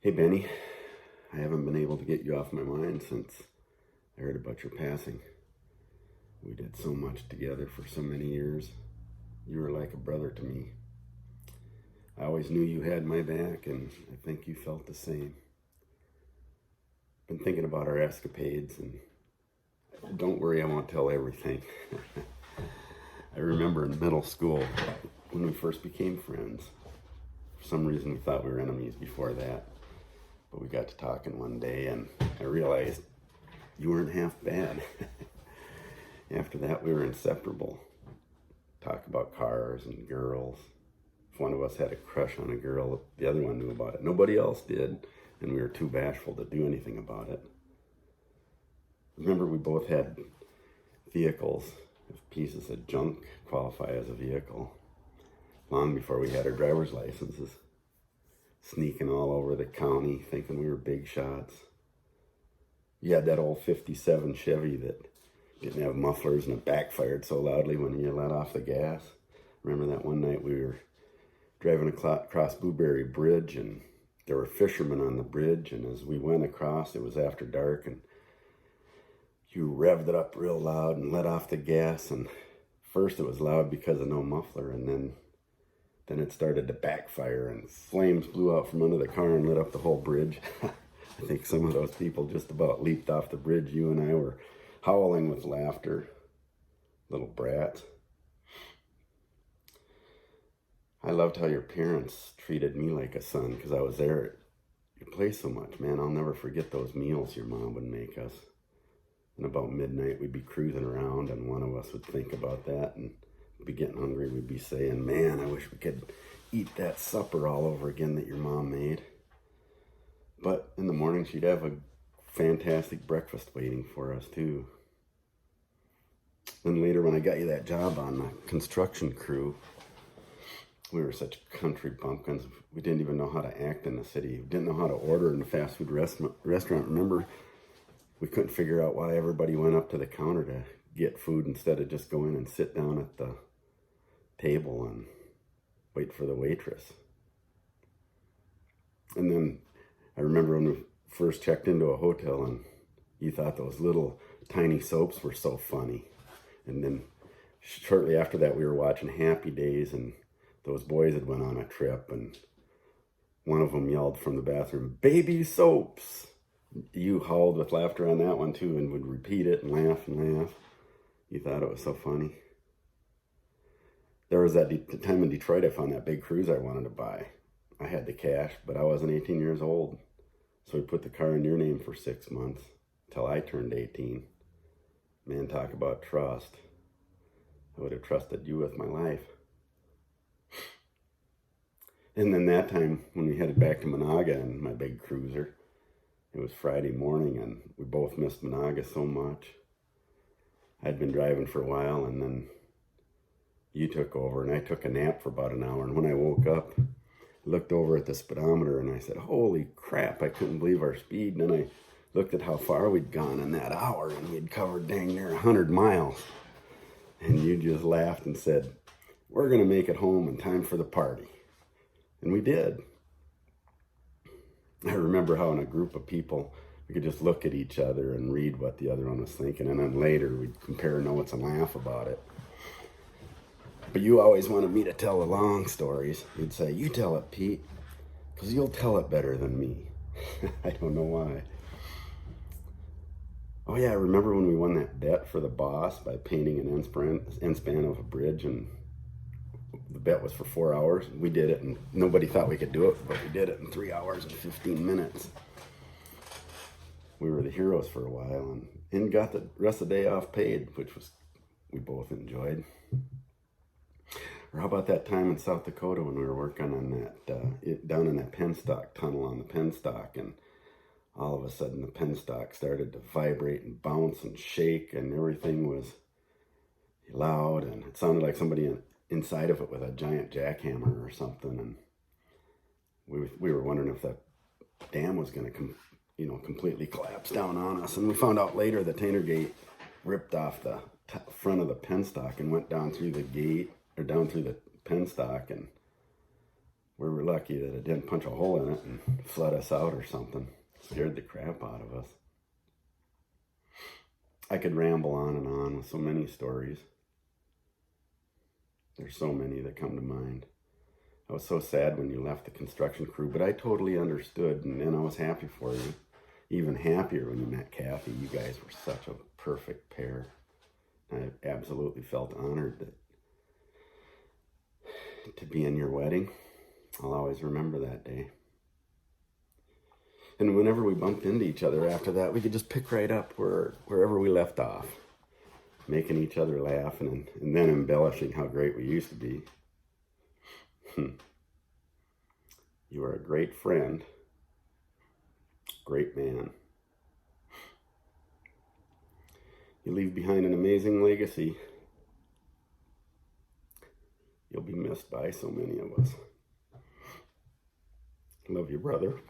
Hey Benny, I haven't been able to get you off my mind since I heard about your passing. We did so much together for so many years. You were like a brother to me. I always knew you had my back, and I think you felt the same. Been thinking about our escapades, and don't worry, I won't tell everything. I remember in middle school when we first became friends. For some reason, we thought we were enemies before that. But we got to talking one day, and I realized you weren't half bad. After that, we were inseparable. Talk about cars and girls. If one of us had a crush on a girl, the other one knew about it. Nobody else did, and we were too bashful to do anything about it. Remember, we both had vehicles. If pieces of junk qualify as a vehicle. Long before we had our driver's licenses. Sneaking all over the county, thinking we were big shots. You had that old 57 Chevy that didn't have mufflers and it backfired so loudly when you let off the gas. Remember that one night we were driving across Blueberry Bridge, and there were fishermen on the bridge, and as we went across, it was after dark, and you revved it up real loud and let off the gas, and first it was loud because of no muffler, and then it started to backfire, and flames blew out from under the car and lit up the whole bridge. I think some of those people just about leaped off the bridge. You and I were howling with laughter. Little brats. I loved how your parents treated me like a son because I was there at your place so much, man. I'll never forget those meals your mom would make us. And about midnight, we'd be cruising around, and one of us would think about that, and we'd be getting hungry. We'd be saying, man, I wish we could eat that supper all over again that your mom made. But in the morning, she'd have a fantastic breakfast waiting for us, too. Then later, when I got you that job on the construction crew, we were such country bumpkins. We didn't even know how to act in the city. We didn't know how to order in a fast food restaurant. Remember, we couldn't figure out why everybody went up to the counter to get food instead of just going and sit down at the table and wait for the waitress. And then I remember when we first checked into a hotel, and you thought those little tiny soaps were so funny. And then shortly after that, we were watching Happy Days, and those boys had went on a trip, and one of them yelled from the bathroom, "Baby soaps!" You howled with laughter on that one too, and would repeat it and laugh and laugh. You thought it was so funny. There was that time in Detroit I found that big cruise I wanted to buy. I had the cash, but I wasn't 18 years old. So we put the car in your name for 6 months till I turned 18. Man, talk about trust. I would have trusted you with my life. And then that time when we headed back to Monaga in my big cruiser, it was Friday morning, and we both missed Monaga so much. I'd been driving for a while, and then you took over, and I took a nap for about an hour. And when I woke up, I looked over at the speedometer, and I said, holy crap, I couldn't believe our speed. And then I looked at how far we'd gone in that hour, and we'd covered dang near 100 miles. And you just laughed and said, we're going to make it home in time for the party. And we did. I remember how in a group of people, we could just look at each other and read what the other one was thinking. And then later, we'd compare notes and laugh about it. But you always wanted me to tell the long stories. You'd say, you tell it, Pete, because you'll tell it better than me. I don't know why. Oh yeah, I remember when we won that bet for the boss by painting an end span of a bridge, and the bet was for 4 hours. We did it, and nobody thought we could do it, but we did it in 3 hours and 15 minutes. We were the heroes for a while, and got the rest of the day off paid, which we both enjoyed. Or how about that time in South Dakota when we were working on that, down in that penstock tunnel on the penstock, and all of a sudden the penstock started to vibrate and bounce and shake, and everything was loud, and it sounded like somebody inside of it with a giant jackhammer or something, and we were wondering if that dam was going to completely collapse down on us. And we found out later the Tainer Gate ripped off the front of the penstock and went down through the gate, or down through the penstock, and We were lucky that it didn't punch a hole in it and flood us out or something. Scared the crap out of us. I could ramble on and on with so many stories. There's so many that come to mind. I was so sad when you left the construction crew, but I totally understood, and I was happy for you. Even happier when you met Kathy. You guys were such a perfect pair. I absolutely felt honored to be in your wedding. I'll always remember that day. And whenever we bumped into each other after that, we could just pick right up wherever we left off, making each other laugh and then embellishing how great we used to be. You are a great friend, great man. You leave behind an amazing legacy. You'll be missed by so many of us. Love you, brother.